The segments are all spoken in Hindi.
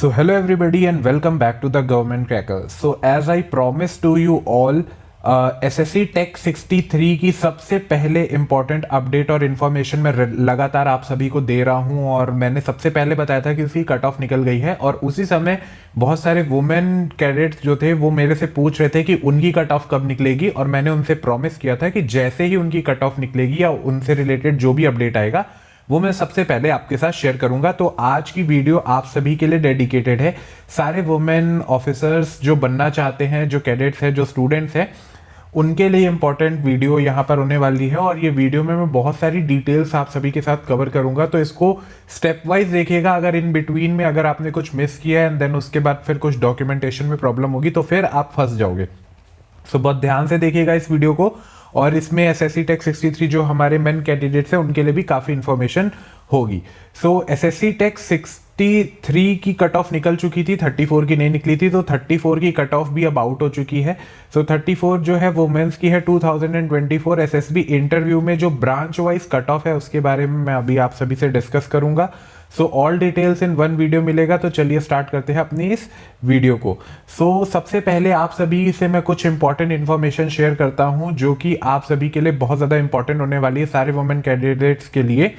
So hello everybody and welcome back to the Government Cracker. So as I promised to you all, SSC Tech 63 की सबसे पहले इम्पॉर्टेंट अपडेट और इन्फॉर्मेशन मैं लगातार आप सभी को दे रहा हूं और मैंने सबसे पहले बताया था कि उसकी कट ऑफ निकल गई है और उसी समय बहुत सारे वुमेन कैडेट्स जो थे वो मेरे से पूछ रहे थे कि उनकी कट ऑफ कब निकलेगी और मैंने उनसे प्रॉमिस किया था कि जैसे ही उनकी कट ऑफ निकलेगी या उनसे रिलेटेड जो भी अपडेट आएगा वो मैं सबसे पहले आपके साथ शेयर करूंगा। तो आज की वीडियो आप सभी के लिए डेडिकेटेड है। सारे वुमेन ऑफिसर्स जो बनना चाहते हैं, जो कैडेट्स हैं, जो स्टूडेंट्स हैं, उनके लिए इंपॉर्टेंट वीडियो यहाँ पर होने वाली है और ये वीडियो में मैं बहुत सारी डिटेल्स आप सभी के साथ कवर करूंगा। तो इसको स्टेप वाइज देखिएगा। अगर इन बिटवीन में अगर आपने कुछ मिस किया है एंड देन उसके बाद फिर कुछ डॉक्यूमेंटेशन में प्रॉब्लम होगी तो फिर आप फंस जाओगे। सो बहुत ध्यान से देखिएगा इस वीडियो को और इसमें एसएससी टेक 63 जो हमारे मेन कैंडिडेट्स हैं उनके लिए भी काफ़ी इंफॉर्मेशन होगी। सो एसएससी टेक 63 की कट ऑफ निकल चुकी थी, 34 की नहीं निकली थी, तो 34 की कट ऑफ भी अब आउट हो चुकी है। सो 34 जो है वुमेन्स की है 2024 एसएसबी इंटरव्यू में जो ब्रांच वाइज कट ऑफ है उसके बारे में मैं अभी आप सभी से डिस्कस करूंगा। So all details in one video मिलेगा। तो चलिए स्टार्ट करते हैं अपनी इस वीडियो को। सो सबसे पहले आप सभी से मैं कुछ इंपॉर्टेंट इन्फॉर्मेशन शेयर करता हूं जो कि आप सभी के लिए बहुत ज़्यादा इंपॉर्टेंट होने वाली है, सारे वुमेन कैंडिडेट्स के लिए।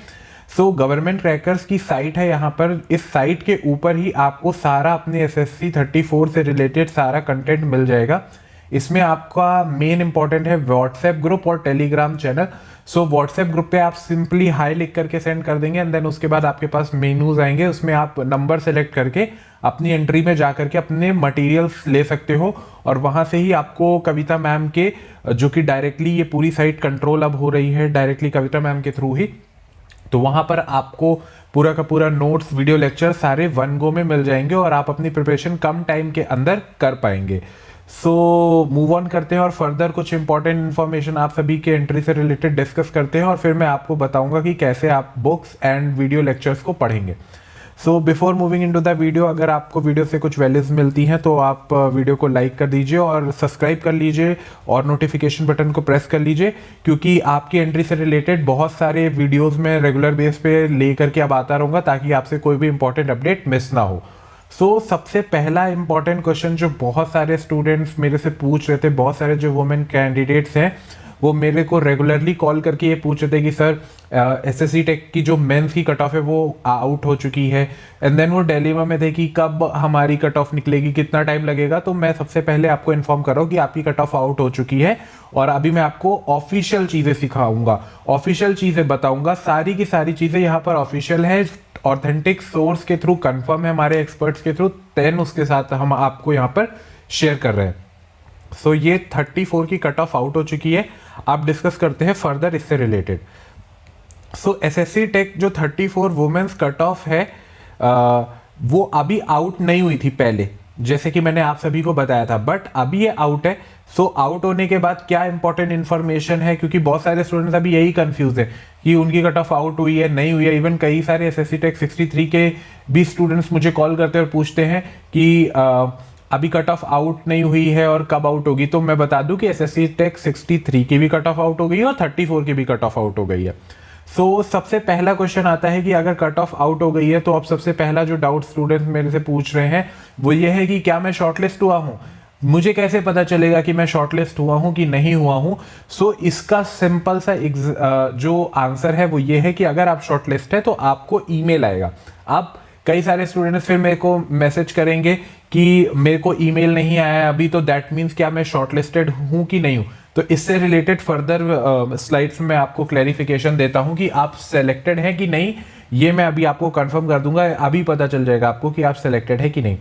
सो गवर्नमेंट क्रैकर्स की साइट है यहाँ पर। इस साइट के ऊपर ही आपको सारा अपने एसएससी 34 से रिलेटेड सारा कंटेंट मिल जाएगा। इसमें आपका मेन इंपॉर्टेंट है व्हाट्सएप ग्रुप और Telegram channel. So WhatsApp group पे आप सिंपली हाई लिख करके सेंड कर देंगे एंड देन उसके बाद आपके पास मेनूज आएंगे, उसमें आप नंबर सेलेक्ट करके अपनी एंट्री में जा करके अपने मटेरियल्स ले सकते हो और वहां से ही आपको कविता मैम के, जो कि डायरेक्टली ये पूरी साइट कंट्रोल अब हो रही है डायरेक्टली कविता मैम के थ्रू ही, तो वहां पर आपको पूरा का पूरा नोट्स, वीडियो लेक्चर सारे वन गो में मिल जाएंगे और आप अपनी प्रिपरेशन कम टाइम के अंदर कर पाएंगे। सो मूव ऑन करते हैं और फर्दर कुछ इंपॉर्टेंट इन्फॉर्मेशन आप सभी के एंट्री से रिलेटेड डिस्कस करते हैं और फिर मैं आपको बताऊंगा कि कैसे आप बुक्स एंड वीडियो लेक्चर्स को पढ़ेंगे। So before moving into the video, अगर आपको वीडियो से कुछ वैल्यूज मिलती हैं तो आप वीडियो को लाइक कर दीजिए और सब्सक्राइब कर लीजिए और नोटिफिकेशन बटन को प्रेस कर लीजिए, क्योंकि आपकी एंट्री से रिलेटेड बहुत सारे वीडियोस में रेगुलर बेस पे ले करके अब आता रहूँगा ताकि आपसे कोई भी इंपॉर्टेंट अपडेट मिस ना हो। सो सबसे पहला इंपॉर्टेंट क्वेश्चन जो बहुत सारे स्टूडेंट्स मेरे से पूछ रहे थे, बहुत सारे जो वुमेन कैंडिडेट्स हैं वो मेरे को रेगुलरली कॉल करके ये पूछ रहे थे कि सर एसएससी टेक की जो मेंस की कट ऑफ है वो आउट हो चुकी है एंड देन वो डिलेमा में थे कि कब हमारी कट ऑफ निकलेगी, कितना टाइम लगेगा। तो मैं सबसे पहले आपको इन्फॉर्म कर रहा हूँ कि आपकी कट ऑफ आउट हो चुकी है और अभी मैं आपको ऑफिशियल चीज़ें सिखाऊंगा, ऑफिशियल चीज़ें बताऊंगा। सारी की सारी चीज़ें यहाँ पर ऑफिशियल है, ऑथेंटिक सोर्स के थ्रू कंफर्म है, हमारे एक्सपर्ट्स के थ्रू, देन उसके साथ हम आपको यहाँ पर शेयर कर रहे हैं। सो ये 34 की कट ऑफ आउट हो चुकी है। आप डिस्कस करते हैं फर्दर इससे रिलेटेड। सो एसएससी टेक जो 34 वुमेन्स कट ऑफ है वो अभी आउट नहीं हुई थी पहले, जैसे कि मैंने आप सभी को बताया था, बट अभी ये आउट है। सो आउट होने के बाद क्या इंपॉर्टेंट इन्फॉर्मेशन है, क्योंकि बहुत सारे स्टूडेंट्स अभी यही कंफ्यूज है कि उनकी कट ऑफ आउट हुई है नहीं हुई है। इवन कई सारे एसएससी टेक 63 के भी स्टूडेंट्स मुझे कॉल करते हैं और पूछते हैं कि अभी कट ऑफ आउट नहीं हुई है और कब आउट होगी। तो मैं बता दूं कि एसएससी टेक 63 की भी कट ऑफ आउट हो गई है और 34 की भी कट ऑफ आउट हो गई है। सो सबसे पहला क्वेश्चन आता है कि अगर कट ऑफ आउट हो गई है तो अब सबसे पहला जो डाउट स्टूडेंट मेरे से पूछ रहे हैं वो ये है कि क्या मैं शॉर्टलिस्ट हुआ हूं, मुझे कैसे पता चलेगा कि मैं शॉर्टलिस्ट हुआ हूं कि नहीं हुआ हूं। सो इसका सिंपल सा जो आंसर है वो ये है कि अगर आप शॉर्टलिस्ट है तो आपको ईमेल आएगा। आप कई सारे स्टूडेंट्स फिर मेरे को मैसेज करेंगे कि मेरे को ईमेल नहीं आया अभी, तो दैट मीन्स क्या मैं शॉर्टलिस्टेड हूं कि नहीं हूं। तो इससे रिलेटेड फर्दर स्लाइड्स में आपको क्लैरिफिकेशन देता हूं कि आप सेलेक्टेड हैं कि नहीं, ये मैं अभी आपको कंफर्म कर दूंगा, अभी पता चल जाएगा आपको कि आप सेलेक्टेड है कि नहीं।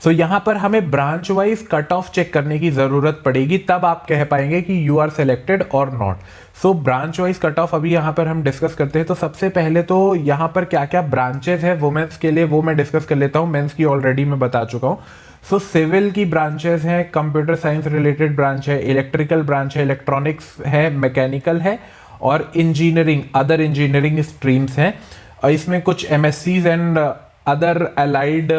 सो यहां पर हमें branch wise cut off check करने की जरूरत पड़ेगी, तब आप कह पाएंगे कि यू आर सेलेक्टेड और not. So branch wise cut off अभी यहां पर हम डिस्कस करते हैं। तो सबसे पहले तो यहां पर क्या क्या ब्रांचेस है वुमेन्स के लिए वो मैं डिस्कस कर लेता हूं। मेंस की ऑलरेडी मैं बता चुका हूं। सो सिविल की ब्रांचेस हैं, कंप्यूटर साइंस रिलेटेड ब्रांच है, इलेक्ट्रिकल ब्रांच है, इलेक्ट्रॉनिक्स है, मैकेनिकल है और इंजीनियरिंग, अदर इंजीनियरिंग स्ट्रीम्स हैं। और इसमें कुछ एमएससीज एंड अदर अलाइड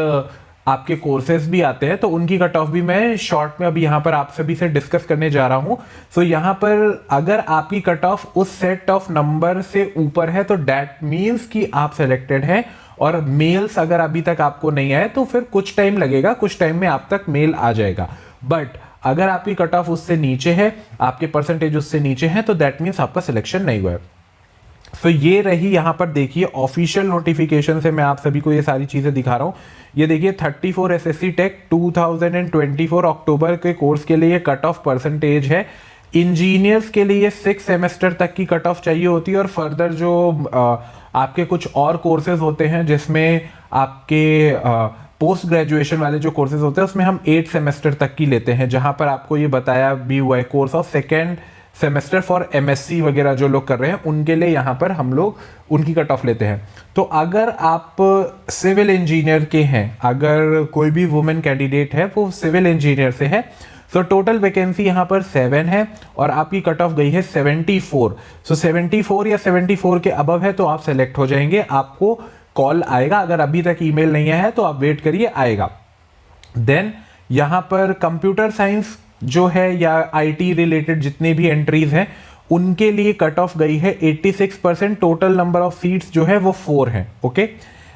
आपके कोर्सेज भी आते हैं, तो उनकी कट ऑफ भी मैं शॉर्ट में अभी यहाँ पर आप सभी से डिस्कस करने जा रहा हूँ। सो यहाँ पर अगर आपकी कट ऑफ उस सेट ऑफ नंबर से ऊपर है तो दैट मीन्स कि आप सेलेक्टेड हैं और मेल्स अगर अभी तक आपको नहीं आए तो फिर कुछ टाइम लगेगा, कुछ टाइम में आप तक मेल आ जाएगा। बट अगर आपकी कट ऑफ उससे नीचे है, आपके परसेंटेज उससे नीचे हैं, तो दैट मीन्स आपका सिलेक्शन नहीं हुआ है। तो ये रही, यहां पर देखिए ऑफिशियल नोटिफिकेशन से मैं आप सभी को ये सारी चीजें दिखा रहा हूं। ये देखिए 34 एसएससी टेक 2024 अक्टूबर के कोर्स के लिए कट ऑफ परसेंटेज है। इंजीनियर्स के लिए 6 सेमेस्टर तक की कट ऑफ चाहिए होती है, और फर्दर जो आपके कुछ और कोर्सेज होते हैं जिसमें आपके पोस्ट ग्रेजुएशन वाले जो कोर्सेज होते हैं उसमें हम 8 सेमेस्टर तक की लेते हैं, जहां पर आपको ये बताया भी हुआ है course of second semester for MSc वगैरह जो लोग कर रहे हैं उनके लिए यहाँ पर हम लोग उनकी कट ऑफ लेते हैं। तो अगर आप सिविल इंजीनियर के हैं, अगर कोई भी वुमेन कैंडिडेट है वो सिविल इंजीनियर से है, तो टोटल वैकेंसी यहाँ पर 7 है और आपकी कट ऑफ गई है 74। सो 74 या 74 के अबव है तो आप सेलेक्ट हो जाएंगे, आपको कॉल आएगा। अगर अभी तक ईमेल नहीं आया है तो आप वेट करिए, आएगा। देन यहाँ पर कंप्यूटर साइंस जो है या आईटी रिलेटेड जितने भी एंट्रीज हैं उनके लिए कट ऑफ गई है 86%। टोटल नंबर ऑफ सीट्स जो है वो 4 हैं। ओके,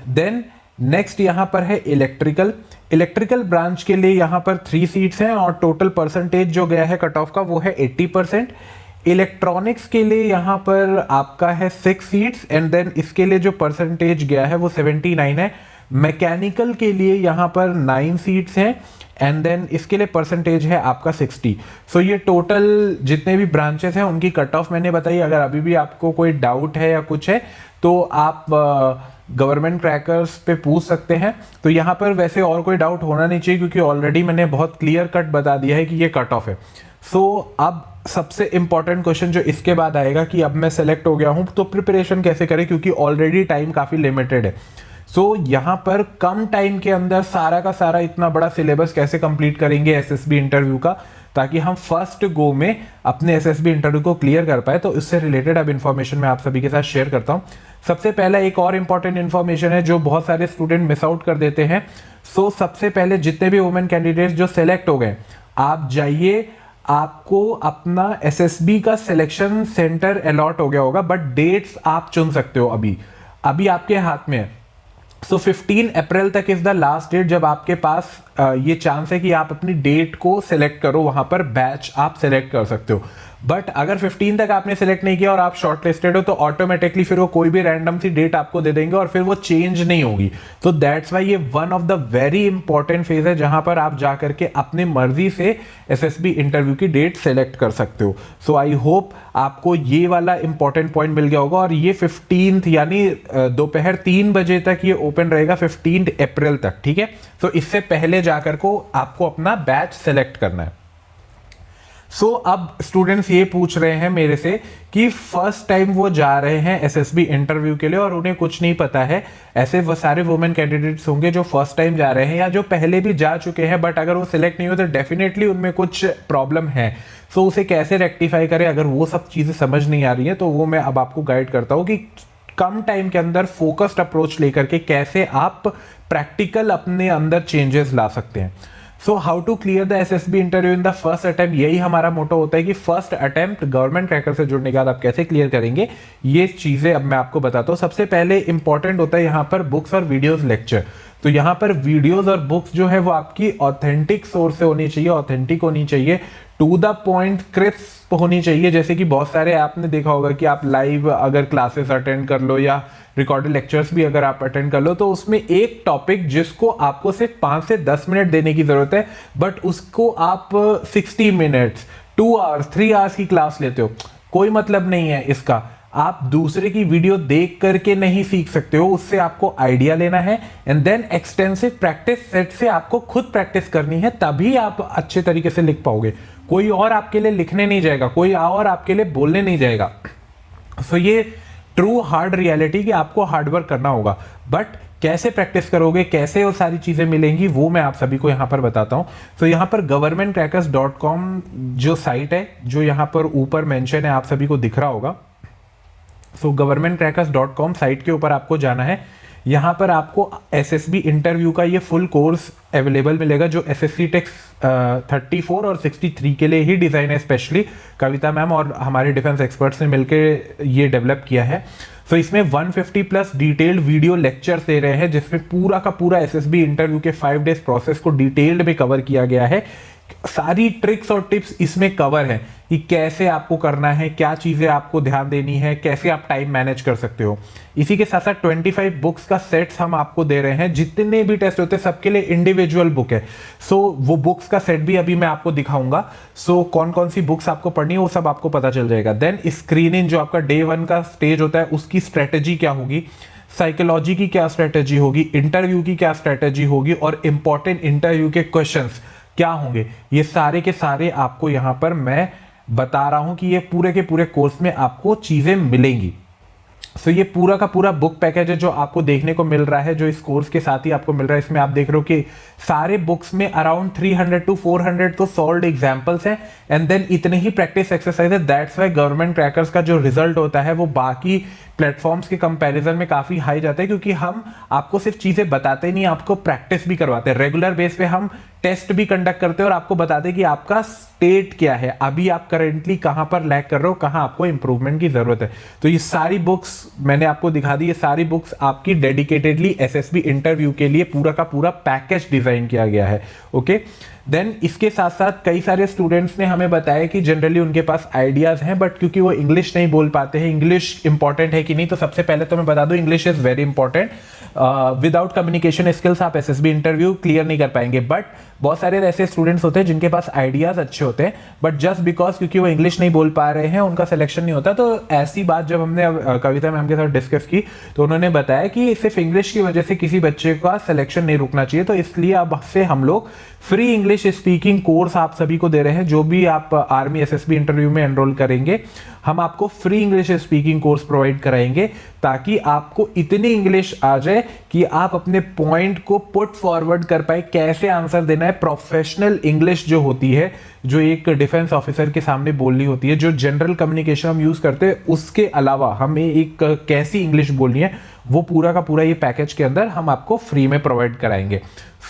देन नेक्स्ट यहां पर है इलेक्ट्रिकल ब्रांच के लिए यहां पर 3 सीट्स हैं और टोटल परसेंटेज जो गया है कट ऑफ का वो है 80%। इलेक्ट्रॉनिक्स के लिए यहां पर आपका है 6 सीट्स एंड देन इसके लिए जो परसेंटेज गया है वो 79 है। मैकेनिकल के लिए यहां पर 9 सीट्स हैं एंड देन इसके लिए परसेंटेज है आपका 60। सो ये टोटल जितने भी ब्रांचेस हैं उनकी कट ऑफ मैंने बताई। अगर अभी भी आपको कोई डाउट है या कुछ है तो आप गवर्नमेंट क्रैकर्स पे पूछ सकते हैं। तो यहाँ पर वैसे और कोई डाउट होना नहीं चाहिए क्योंकि ऑलरेडी मैंने बहुत क्लियर कट बता दिया है कि ये कट ऑफ है। सो अब सबसे इंपॉर्टेंट क्वेश्चन जो इसके बाद आएगा कि अब मैं सेलेक्ट हो गया हूं तो प्रिपरेशन कैसे करें, क्योंकि ऑलरेडी टाइम काफी लिमिटेड है। सो यहाँ पर कम टाइम के अंदर सारा का सारा इतना बड़ा सिलेबस कैसे कंप्लीट करेंगे एसएसबी इंटरव्यू का, ताकि हम फर्स्ट गो में अपने एसएसबी इंटरव्यू को क्लियर कर पाए। तो इससे रिलेटेड अब इन्फॉर्मेशन मैं आप सभी के साथ शेयर करता हूँ। सबसे पहला एक और इंपॉर्टेंट इन्फॉर्मेशन है जो बहुत सारे स्टूडेंट मिस आउट कर देते हैं। सो सबसे पहले जितने भी वुमेन कैंडिडेट्स जो सिलेक्ट हो गए, आप जाइए, आपको अपना एसएसबी का सिलेक्शन सेंटर अलॉट हो गया होगा, बट डेट्स आप चुन सकते हो। अभी आपके हाथ में है। सो 15 अप्रैल तक इज द लास्ट डेट जब आपके पास ये चांस है कि आप अपनी डेट को सिलेक्ट करो, वहां पर बैच आप सिलेक्ट कर सकते हो। बट अगर 15 तक आपने सिलेक्ट नहीं किया और आप शॉर्ट लिस्टेड हो तो ऑटोमेटिकली फिर वो कोई भी रैंडम सी डेट आपको दे देंगे और फिर वो चेंज नहीं होगी। तो दैट्स वाई ये one of the very important phase है जहां पर आप जा करके अपनी मर्जी से एसएसबी इंटरव्यू की डेट सेलेक्ट कर सकते हो। सो आई होप आपको ये वाला इंपॉर्टेंट पॉइंट मिल गया होगा। और ये 15 यानी दोपहर 3 बजे तक ये ओपन रहेगा 15 अप्रैल तक, ठीक है। तो इससे पहले जाकर को आपको अपना बैच सेलेक्ट करना है। सो अब स्टूडेंट्स ये पूछ रहे हैं मेरे से कि फर्स्ट टाइम वो जा रहे हैं एसएसबी इंटरव्यू के लिए और उन्हें कुछ नहीं पता है। ऐसे वो सारे वुमेन कैंडिडेट्स होंगे जो फर्स्ट टाइम जा रहे हैं या जो पहले भी जा चुके हैं, बट अगर वो सिलेक्ट नहीं हुए तो डेफिनेटली उनमें कुछ प्रॉब्लम है। सो उसे कैसे रेक्टिफाई करें, अगर वो सब चीजें समझ नहीं आ रही है तो वो मैं अब आपको गाइड करता हूँ कि कम टाइम के अंदर फोकस्ड अप्रोच लेकर के कैसे आप प्रैक्टिकल अपने अंदर चेंजेस ला सकते हैं। So how to clear the SSB interview in the first attempt, यही हमारा मोटो होता है कि फर्स्ट अटेम्प्ट गवर्नमेंट क्रैकर से जुड़ने के बाद आप कैसे क्लियर करेंगे, ये चीजें अब मैं आपको बताता हूँ। सबसे पहले इंपॉर्टेंट होता है यहाँ पर बुक्स और वीडियोस लेक्चर। तो यहाँ पर वीडियोस और बुक्स जो है वो आपकी ऑथेंटिक सोर्स से होनी चाहिए, ऑथेंटिक होनी चाहिए, टू द पॉइंट, क्रिस्प होनी चाहिए। जैसे कि बहुत सारे आपने देखा होगा कि आप लाइव अगर क्लासेस अटेंड कर लो या रिकॉर्डेड लेक्चर्स भी अगर आप अटेंड कर लो तो उसमें एक टॉपिक जिसको आपको सिर्फ 5 से 10 मिनट देने की जरूरत है, बट उसको आप 60 मिनट्स, 2 आवर्स, 3 आवर्स की क्लास लेते हो, कोई मतलब नहीं है इसका। आप दूसरे की वीडियो देख करके नहीं सीख सकते हो, उससे आपको आइडिया लेना है and then extensive practice set से आपको खुद प्रैक्टिस करनी है, तभी आप अच्छे तरीके से लिख पाओगे। कोई और आपके लिए लिखने नहीं जाएगा, कोई और आपके लिए बोलने नहीं जाएगा। सो ये ट्रू हार्ड रियलिटी कि आपको हार्डवर्क करना होगा, बट कैसे प्रैक्टिस करोगे, कैसे वो सारी चीजें मिलेंगी, वो मैं आप सभी को यहाँ पर बताता हूँ। तो यहाँ पर governmentcrackers.com जो साइट है, जो यहाँ पर ऊपर मेंशन है, आप सभी को दिख रहा होगा। सो governmentcrackers.com साइट के ऊपर आपको जाना है। यहाँ पर आपको एसएसबी इंटरव्यू का ये फुल कोर्स अवेलेबल मिलेगा जो एसएससी टेक 34 और 63 के लिए ही डिजाइन है, स्पेशली कविता मैम और हमारे डिफेंस एक्सपर्ट्स ने मिलकर ये डेवलप किया है। सो इसमें 150 प्लस डिटेल्ड वीडियो लेक्चर्स दे रहे हैं, जिसमें पूरा का पूरा एसएसबी इंटरव्यू के 5 डेज प्रोसेस को डिटेल्ड में कवर किया गया है। सारी ट्रिक्स और टिप्स इसमें कवर है कि कैसे आपको करना है, क्या चीजें आपको ध्यान देनी है, कैसे आप टाइम मैनेज कर सकते हो। इसी के साथ साथ 25 बुक्स का सेट्स हम आपको दे रहे हैं। जितने भी टेस्ट होते हैं सबके लिए इंडिविजुअल बुक है। सो वो बुक्स का सेट भी अभी मैं आपको दिखाऊंगा। सो कौन कौन सी बुक्स आपको पढ़नी है वो सब आपको पता चल जाएगा। देन स्क्रीनिंग जो आपका डे 1 का स्टेज होता है उसकी स्ट्रेटेजी क्या होगी, साइकोलॉजी की क्या स्ट्रेटेजी होगी, इंटरव्यू की क्या स्ट्रेटेजी होगी और इंपॉर्टेंट इंटरव्यू के क्वेश्चंस क्या होंगे, ये सारे के सारे आपको यहां पर मैं बता रहा हूं कि ये पूरे के पूरे कोर्स में आपको चीजें मिलेंगी। सो ये पूरा का पूरा बुक पैकेज है जो आपको देखने को मिल रहा है, जो इस कोर्स के साथ ही आपको मिल रहा है। इसमें आप देख रहे हो कि सारे बुक्स में अराउंड 300 to 400 तो सॉल्व्ड एग्जांपल्स हैं एंड देन इतने ही प्रैक्टिस एक्सरसाइज है। दैट्स व्हाई गवर्नमेंट क्रैकर्स का जो रिजल्ट होता है वो बाकी प्लेटफॉर्म्स के कंपैरिजन में काफी हाई जाता है, क्योंकि हम आपको सिर्फ चीजें बताते नहीं, आपको प्रैक्टिस भी करवाते हैं। रेगुलर बेस पे हम टेस्ट भी कंडक्ट करते हैं और आपको बताते हैं कि आपका स्टेट क्या है, अभी आप करेंटली कहां पर लैग कर रहे हो, कहां आपको इंप्रूवमेंट की जरूरत है। तो ये सारी बुक्स मैंने आपको दिखा दी। ये सारी बुक्स आपकी डेडिकेटेडली एसएसबी इंटरव्यू के लिए पूरा का पूरा पैकेज डिजाइन किया गया है। ओके, देन इसके साथ साथ कई सारे स्टूडेंट्स ने हमें बताया कि जनरली उनके पास आइडियाज हैं बट क्योंकि वो इंग्लिश नहीं बोल पाते हैं। इंग्लिश इंपॉर्टेंट है कि नहीं, तो सबसे पहले तो मैं बता दूं English is very important. Without communication skills आप एसएसबी इंटरव्यू क्लियर नहीं कर पाएंगे। बट बहुत सारे ऐसे स्टूडेंट्स होते हैं जिनके पास आइडियाज अच्छे होते हैं बट जस्ट बिकॉज क्योंकि वो इंग्लिश नहीं बोल पा रहे हैं उनका सिलेक्शन नहीं होता। तो ऐसी बात जब हमने कविता मैम के साथ डिस्कस की तो उन्होंने बताया कि सिर्फ इंग्लिश की वजह से किसी बच्चे का सिलेक्शन नहीं रुकना चाहिए। तो इसलिए अब से हम लोग फ्री इंग्लिश स्पीकिंग कोर्स आप सभी को दे रहे हैं। जो भी आप आर्मी एसएसबी इंटरव्यू में एनरोल करेंगे हम आपको free English speaking course provide कराएंगे ताकि आपको इतनी इंग्लिश आ जाए कि आप अपने पॉइंट को पुट फॉरवर्ड कर पाए, कैसे आंसर देना है। प्रोफेशनल इंग्लिश जो होती है, जो एक डिफेंस ऑफिसर के सामने बोलनी होती है, जो जनरल कम्युनिकेशन हम यूज करते हैं, उसके अलावा हमें एक कैसी इंग्लिश बोलनी है, वो पूरा का पूरा ये पैकेज के अंदर हम आपको फ्री में प्रोवाइड कराएंगे।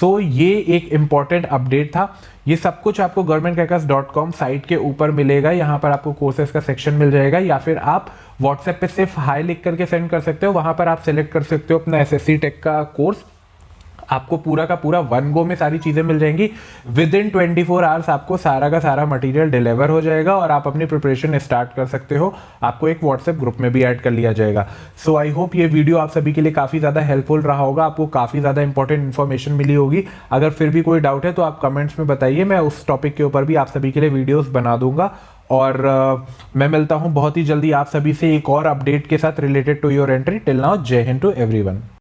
सो ये एक इंपॉर्टेंट अपडेट था। ये सब कुछ आपको governmentcrackers.com साइट के ऊपर मिलेगा। यहाँ पर आपको कोर्सेज का सेक्शन मिल जाएगा या फिर आप व्हाट्सएप पे सिर्फ हाई लिख करके सेंड कर सकते हो। वहां पर आप सिलेक्ट कर सकते हो अपना एसएससी टेक का कोर्स। आपको पूरा का पूरा 1 गो में सारी चीजें मिल जाएंगी। विद इन 24 आवर्स आपको सारा का सारा मटेरियल डिलीवर हो जाएगा और आप अपनी प्रिपरेशन स्टार्ट कर सकते हो। आपको एक व्हाट्सएप ग्रुप में भी ऐड कर लिया जाएगा। सो आई होप ये वीडियो आप सभी के लिए काफी ज्यादा हेल्पफुल रहा होगा, आपको काफी ज्यादा इंपॉर्टेंट इन्फॉर्मेशन मिली होगी। अगर फिर भी कोई डाउट है तो आप कमेंट्स में बताइए, मैं उस टॉपिक के ऊपर भी आप सभी के लिए वीडियोस बना दूंगा। और मैं मिलता हूं बहुत ही जल्दी आप सभी से एक और अपडेट के साथ related to your entry. Till now, जय हिंद टू एवरीवन।